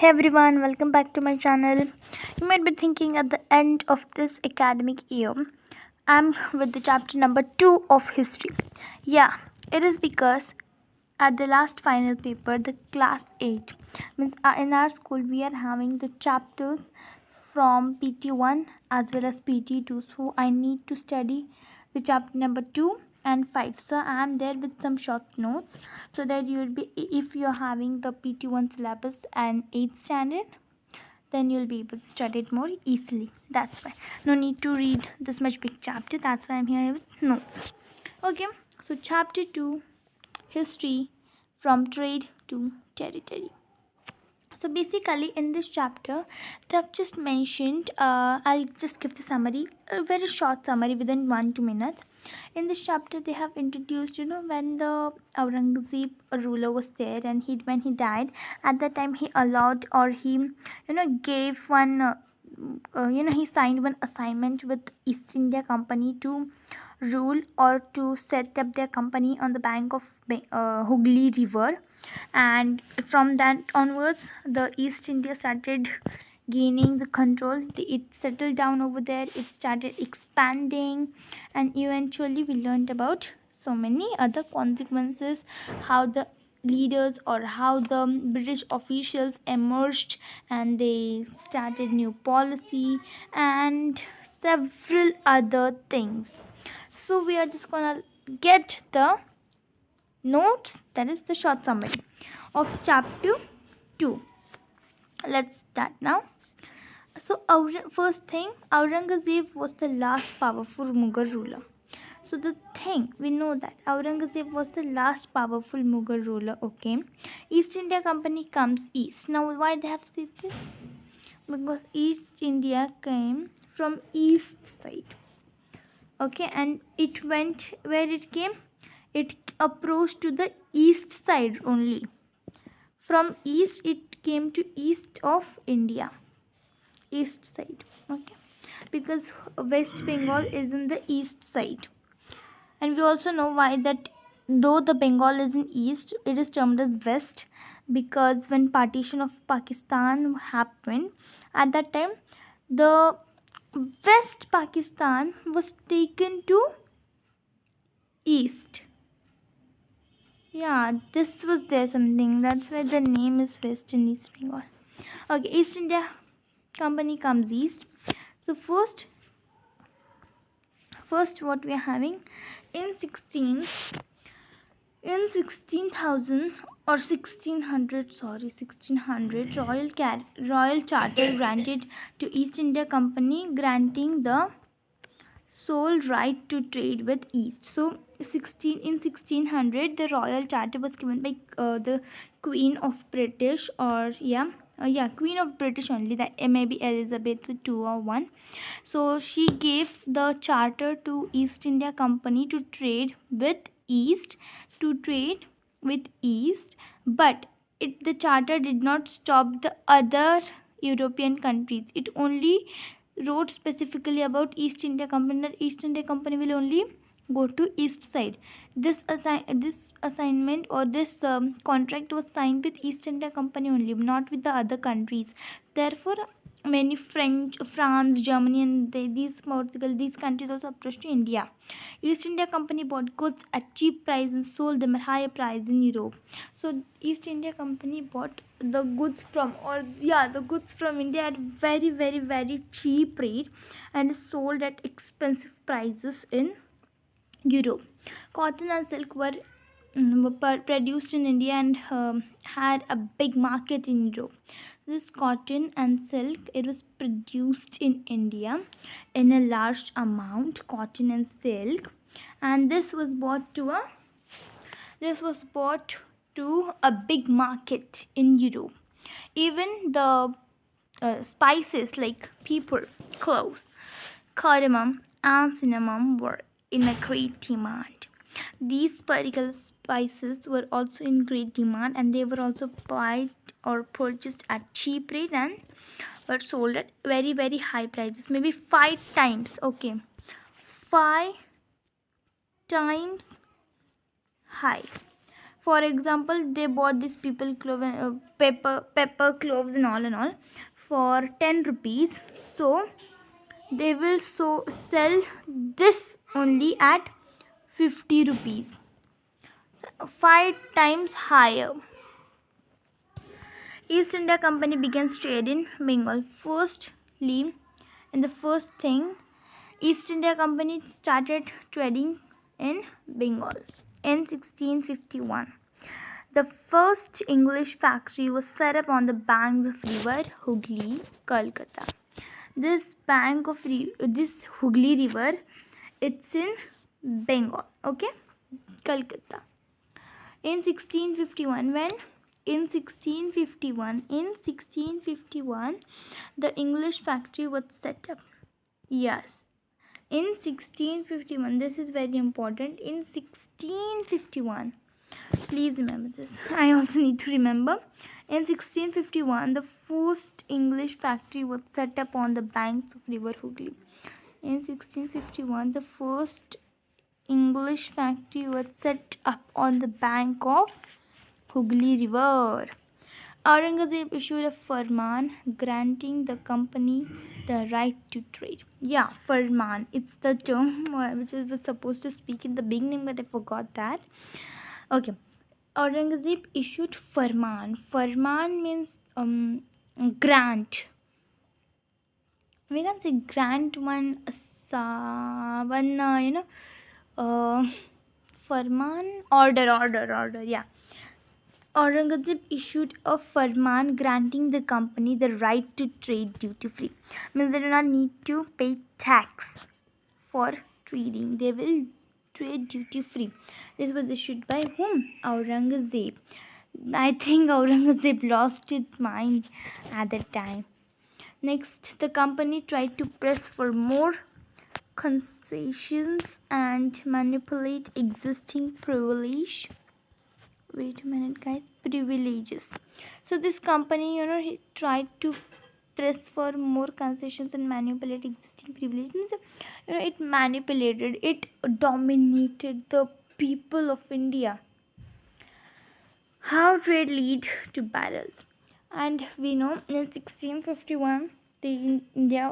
Hey everyone, welcome back to my channel. You might be thinking at the end of this academic year, I'm with the chapter number 2 of history. Yeah, it is because at the last final paper, the class 8, means in our school we are having the chapters from PT1 as well as PT2. So I need to study the chapter number 2 and 5. So I am there with some short notes so that you will be, if you are having the PT1 syllabus and 8th standard, then you'll be able to study it more easily. That's why no need to read this much big chapter. That's why I'm here with notes. Okay, so chapter 2, history from trade to territory. So basically in this chapter they have just mentioned, I'll just give the summary, a very short summary within 1-2 minutes. In this chapter they have introduced, when the Aurangzeb ruler was there and when he died, at that time he allowed, or he gave one he signed one assignment with East India Company to rule or to set up their company on the bank of Hooghly river. And from that onwards the East India started gaining the control. It settled down over there, it started expanding, and eventually we learned about so many other consequences, how the leaders or how the British officials emerged and they started new policy and several other things. So we are just gonna get the notes, that is the short summary of chapter 2. Let's start now. So first thing, Aurangzeb was the last powerful Mughal ruler. So the thing, we know that Aurangzeb was the last powerful Mughal ruler. Okay, East India Company comes east. Now why they have said this? Because East India came from east side. Okay, and it went where it came, it approached to the east side only. From east it came to east of India, east side. Okay, because West Bengal is in the east side, and we also know why that. Though the Bengal is in east, it is termed as west, because when partition of Pakistan happened, at that time the West Pakistan was taken to east. Yeah, this was there something, that's why the name is West and East Bengal. Okay, East India Company comes east. So first what we are having in 16,000 or 1600 royal charter granted to East India Company, granting the sole right to trade with East. So 1600 the royal charter was given by the Queen of British, or Queen of British only, that maybe Elizabeth II or 1. So she gave the charter to East India Company to trade with East, but the charter did not stop the other European countries. It only wrote specifically about East India Company, that East India Company will only go to east side. This assignment or this contract was signed with East India Company only, not with the other countries. Therefore many France, Germany, and Portugal, these countries also approached to India. East India Company bought goods at cheap price and sold them at higher price in Europe. So East India Company bought the goods from India at very very very cheap rate and sold at expensive prices in Europe. Cotton and silk were produced in India and had a big market in Europe. This cotton and silk, it was produced in India in a large amount, cotton and silk, and this was bought to a big market in Europe. Even the spices like pepper, cloves, cardamom, and cinnamon were in a great demand. These particular spices were also in great demand, and they were also bought or purchased at cheap rate and were sold at very very high prices, maybe 5 times. Okay, 5 times high. For example, they bought these pepper cloves and all for 10 rupees. So they will sell this only at 50 rupees, 5 times higher. East India Company begins trade in Bengal. Firstly, in the first thing, East India Company started trading in Bengal in 1651. The first English factory was set up on the banks of river Hooghly, Kolkata. This Hooghly river, it's in Bengal, okay, Kolkata. In 1651, in 1651, the English factory was set up. Yes, in 1651. This is very important. In 1651, please remember this. I also need to remember. In 1651, the first English factory was set up on the banks of river Hooghly. In 1651, the first English factory was set up on the bank of Hooghly River. Aurangzeb issued a farman granting the company the right to trade. Yeah, farman. It's the term which I was supposed to speak in the beginning, but I forgot that. Okay. Aurangzeb issued farman. Farman means grant. We can say grant one, farman, order. Yeah. Aurangzeb issued a farman granting the company the right to trade duty free. Means they do not need to pay tax for trading. They will trade duty free. This was issued by whom? Aurangzeb. I think Aurangzeb lost his mind at that time. Next, the company tried to press for more concessions and manipulate existing privilege. Wait a minute, guys. Privileges. So this company, he tried to press for more concessions and manipulate existing privileges. It manipulated, it dominated the people of India. How trade lead to battles. And we know in 1651 the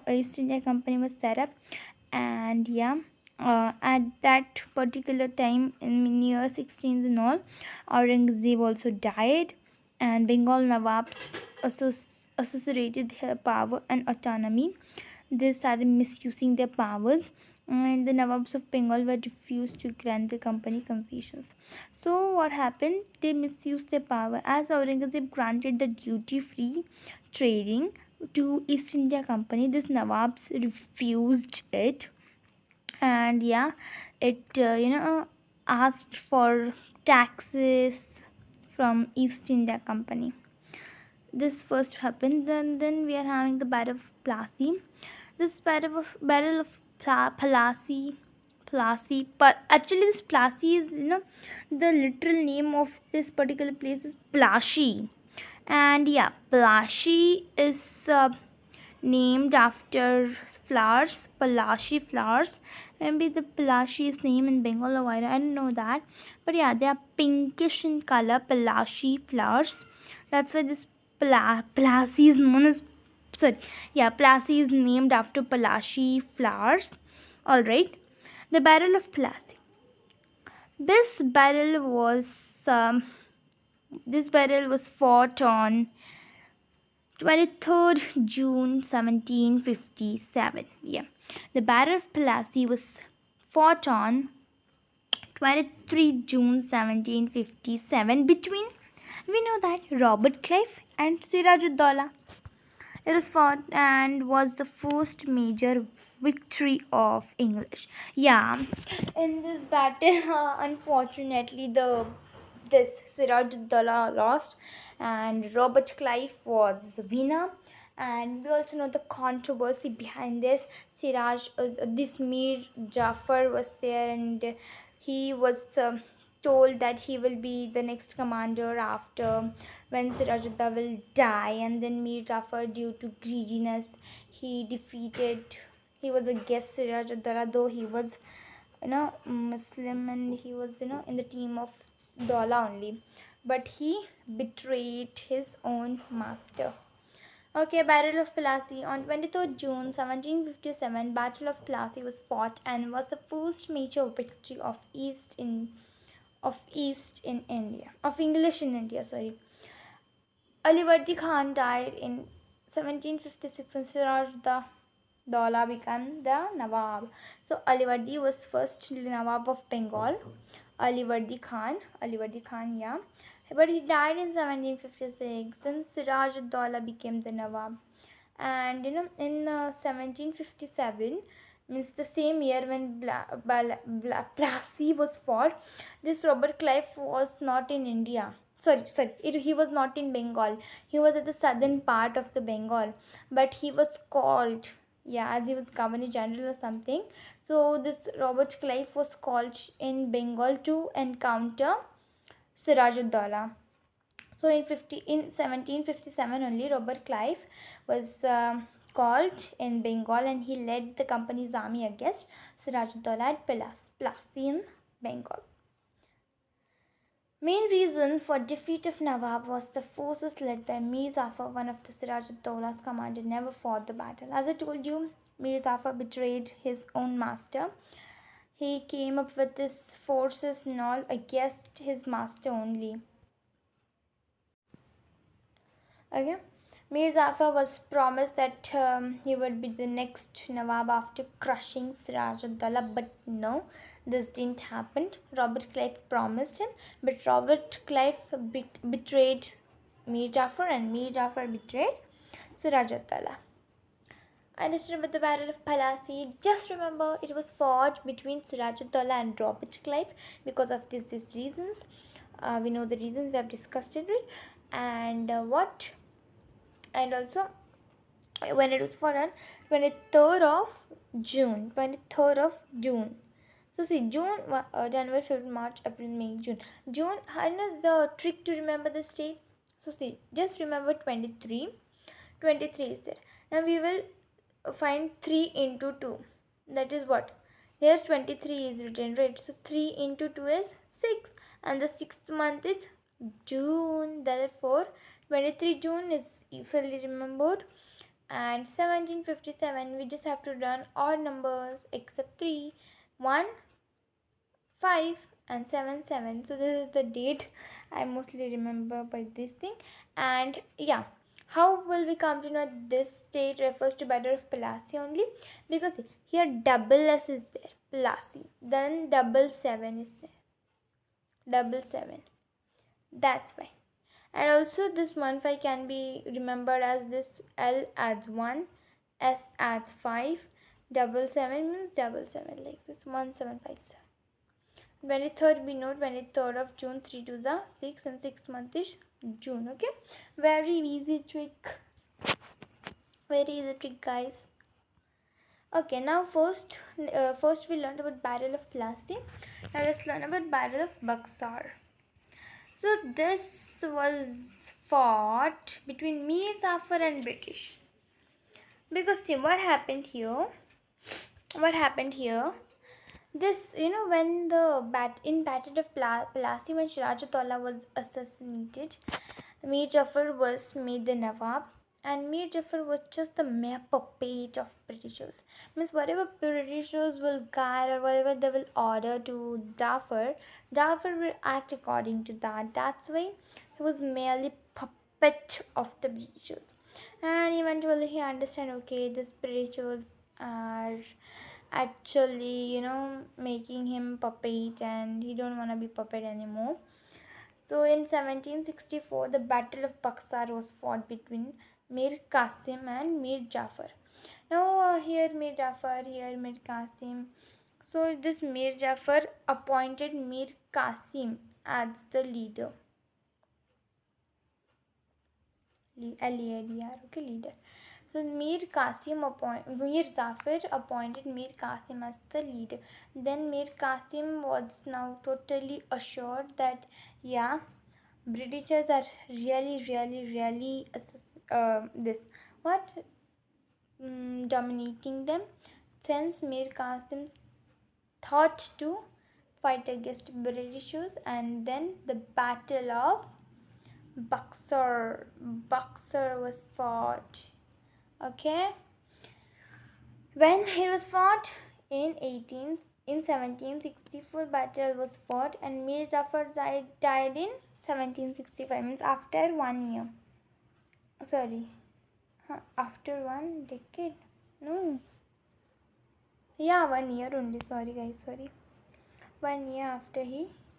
East India Company was set up, and at that particular time in year 16 and all, Aurangzeb also died, and Bengal Nawabs associated their power and autonomy. They started misusing their powers, and the Nawabs of Bengal were refused to grant the company concessions. So what happened? They misused their power. As Aurangzeb granted the duty-free trading to East India Company, this Nawabs refused it, and it asked for taxes from East India Company. This first happened. Then we are having the Battle of Plassey. This battle of Plassey, but actually this Plassey is the literal name of this particular place is Plassey, and Plassey is named after flowers, Plassey flowers. Maybe the Plassey is name in Bengal or I don't know that, but they are pinkish in color, Plassey flowers. That's why this Plassey is known as Plassey is named after Plassey flowers. Alright. The Battle of Plassey. This battle was fought on 23rd June 1757. The Battle of Plassey was fought on 23 June 1757 between, we know that, Robert Clive and Siraj-ud-Dowla. It was fought and was the first major victory of English. In this battle, unfortunately, this Siraj-ud-Dowla lost, and Robert Clive was the winner. And we also know the controversy behind this. This Mir Jafar was there, and he was told that he will be the next commander after when Siraj-ud-Dowla will die, and then Mir Jafar, due to greediness, he was against Siraj-ud-Dowla, though he was Muslim, and he was in the team of Sirajuddaula only, but he betrayed his own master. Okay, Battle of Plassey. On 23rd June 1757, Battle of Plassey was fought and was the first major victory of India, of English in India. Sorry, Alivardi Khan died in 1756 and Siraj the Dawla became the Nawab. So Alivardi was first Nawab of Bengal. Alivardi Khan, yeah. But he died in 1756. Then Siraj Dawla became the Nawab. And in 1757, means the same year when Plassey was fought, this Robert Clive was not in India. He was not in Bengal. He was at the southern part of the Bengal, but he was called, yeah, as he was Governor General or something. So this Robert Clive was called in Bengal to encounter Sirajuddaula. So in 1757 only, Robert Clive was called in Bengal, and he led the company's army against Sirajuddaula at Plassey in Bengal. Main reason for defeat of Nawab was the forces led by Mir Jafar, one of the Sirajuddaula's commander, never fought the battle. As I told you, Mir Jafar betrayed his own master. He came up with his forces and all against his master only. Okay. Mir Jafar was promised that he would be the next Nawab after crushing Sirajuddaula, but no, this didn't happen. Robert Clive promised him, but Robert Clive betrayed Mir Jafar, and Mir Jafar betrayed Sirajuddaula. I just remember the Battle of Plassey. Just remember it was fought between Sirajuddaula and Robert Clive because of these reasons. We know the reasons, we have discussed it. And and also when it was for on 23rd of June. So see, June, January, February, March, April, May, June. I know the trick to remember the date. So see, just remember 23 is there. Now we will find 3 into 2, that is what, here 23 is written, right? So 3 into 2 is 6, and the 6th month is June. Therefore 23 June is easily remembered. And 1757, we just have to learn odd numbers except 3, 1, 5 and 7. So this is the date I mostly remember by this thing. And yeah, how will we come to know this date refers to Battle of Plassey only? Because here double S is there, Plassey, then 7 is there, 7. That's why. And also this 1 5 can be remembered as this L adds 1, S adds 5, 7 means 7 like this, 1757. 23rd, we know 23rd of June, 3 to the 6, and 6th month is June. Okay, very easy trick, guys. Okay, now first we learned about Battle of Plassey. Now let's learn about Battle of Buxar. So this was fought between Mir Jafar and British. Because see what happened here. This, when the Battle of Plassey, when Sirajuddaula was assassinated, Mir Jafar was made the Nawab, and Mir Jafar was just the mere puppet of Britishers. Means whatever Britishers will guide or whatever they will order to Jafar will act according to that. That's why he was merely puppet of the Britishers. And eventually he understand, okay, these Britishers are actually making him puppet, and he don't want to be puppet anymore. So in 1764, the Battle of Buxar was fought between Mir Qasim and Mir Jafar. Now here Mir Jafar, here Mir Qasim. So this Mir Jafar appointed Mir Qasim as the leader. Leader. So Mir Jafar appointed Mir Qasim as the leader. Then Mir Qasim was now totally assured that yeah, Britishers are really dominating them. Since Mir Qasim thought to fight against Britishers, and then the Battle of Buxar was fought. Okay, when it was fought in 1764, battle was fought, and Mir Jafar died in 1765. Means after 1 year. Sorry, after 1 decade. No, yeah, 1 year only. Sorry, guys. Sorry, 1 year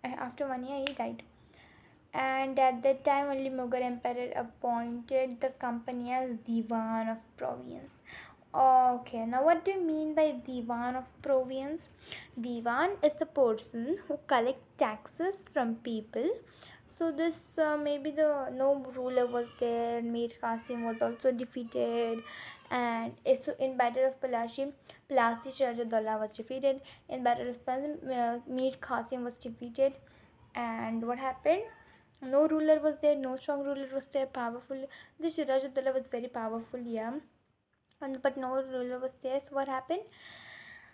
after 1 year he died. And at that time only Mughal emperor appointed the company as Diwan of Province. Okay, now what do you mean by Diwan of Province? Diwan is the person who collects taxes from people. So this maybe the no ruler was there. Mir Qasim was also defeated, and so in Battle of Palasi Shirajudollah was defeated. In Battle of Mir Qasim was defeated, and what happened? No ruler was there, no strong ruler was there, powerful. The Shirajudollah was very powerful, yeah. But no ruler was there, so what happened?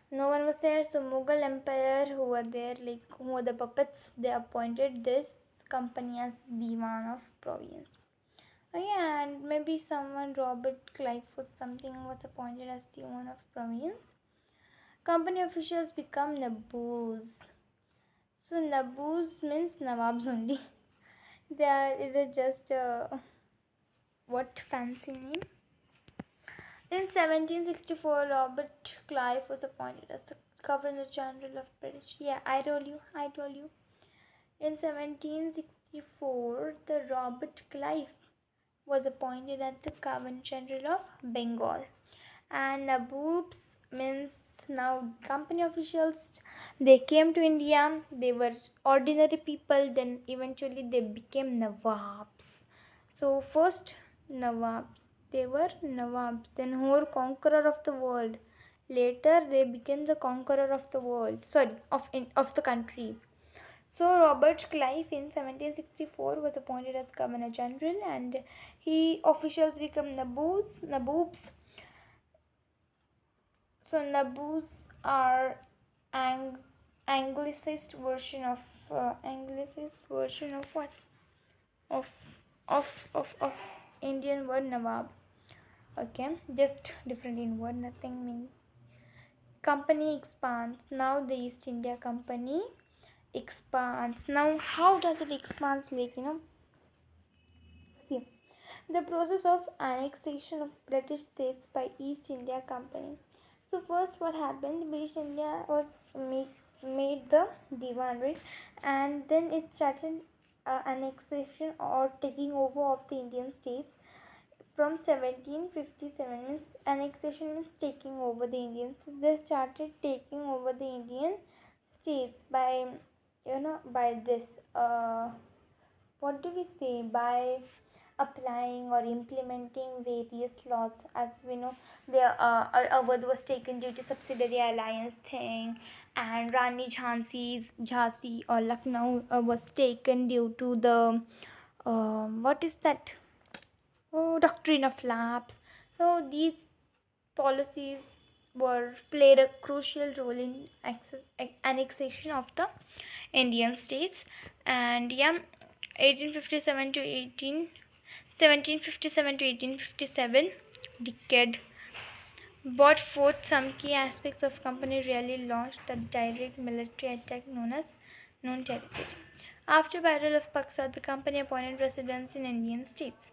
No one was there, so Mughal Empire who were there, like who were the puppets, they appointed this company as Diwan of Province. Oh, yeah, and maybe someone, Robert Clive or something, was appointed as Diwan of Province. Company officials become Nabus. So Nabus means Nawabs only. They are either just what fancy name? In 1764, Robert Clive was appointed as the Governor General of British. Yeah, I told you. In 1764, the Robert Clive was appointed as the Governor General of Bengal. And Naboobs means now company officials. They came to India. They were ordinary people. Then eventually they became Nawabs. So first Nawabs. They were Nawabs. Then who were conqueror of the world. Later they became the conqueror of the world. Sorry, of the country. So Robert Clive in 1764 was appointed as Governor General, and he officials become Naboobs. So Nabus are anglicized version of what? Of of Indian word Nawab. Okay, just different in word, nothing means. Company expands. Now the East India Company expands. Now how does it expand? Like see, the process of annexation of British states by East India Company. So first what happened, British India was made the Diwan, right? And then it started annexation or taking over of the Indian states from 1757. Means annexation means taking over the Indians. So they started taking over the Indian states by by this what do we say, by applying or implementing various laws. As we know, there Awadh was taken due to subsidiary alliance thing, and Rani Jhansi or Lucknow was taken due to the what is that? Oh, doctrine of lapse. So these policies were played a crucial role in annexation of the Indian states. And yeah, 1857 to 1757 to 1857 decade brought forth some key aspects of company really launched the direct military attack known as known territory. After Battle of Paksa, the company appointed residents in Indian states.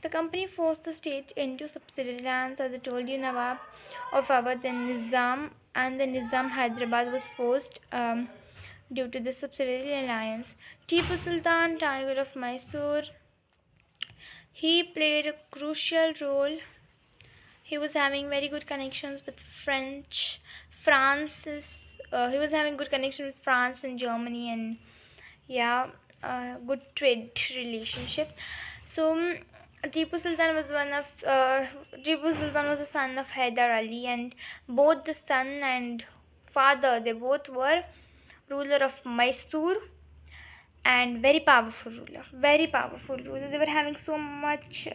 The company forced the state into subsidiary lands. As I told you, Nawab of Awadh and the Nizam Hyderabad was forced due to the subsidiary alliance. Tipu Sultan, Tiger of Mysore, he played a crucial role. He was having very good connections with France. He was having good connection with France and Germany, and yeah, good trade relationship. So Tipu Sultan was the son of Hyder Ali, and both the son and father, they both were ruler of Mysore, and very powerful ruler. They were having so much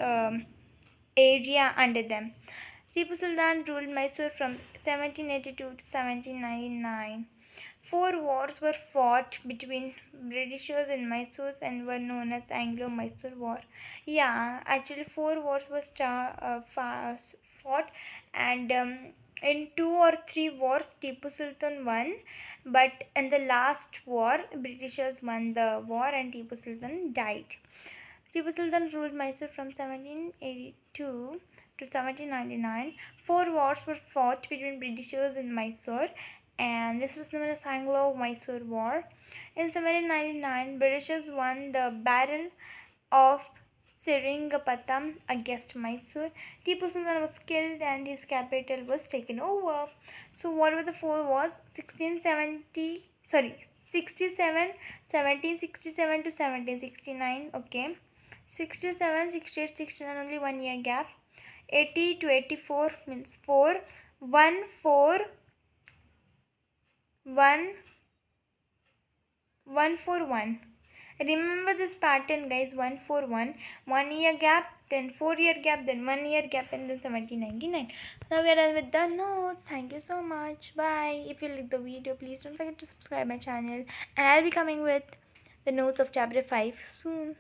area under them. Tipu Sultan ruled Mysore from 1782 to 1799. Four wars were fought between Britishers in Mysore and were known as Anglo-Mysore War. Yeah, actually four wars were fought, and in two or three wars Tipu Sultan won, but in the last war Britishers won the war and Tipu Sultan died. Tipu Sultan ruled Mysore from 1782 to 1799. Four wars were fought between Britishers in Mysore, and this was known as Anglo-Mysore War. In 1799, Britishers won the Battle of Seringapatam against Mysore. Tipu Sultan was killed and his capital was taken over. So what were the four wars? 67, 1767 to 1769. Okay. 67, 68, 69, only 1 year gap. 80 to 84 means 4. 1, 4, 1, 1, 4, 1. Remember this pattern, guys. 1, 4, 1. 1 year gap, then 4 year gap, then 1 year gap, and then 1799. Now we are done with the notes. Thank you so much. Bye. If you like the video, please don't forget to subscribe my channel. And I'll be coming with the notes of chapter 5 soon.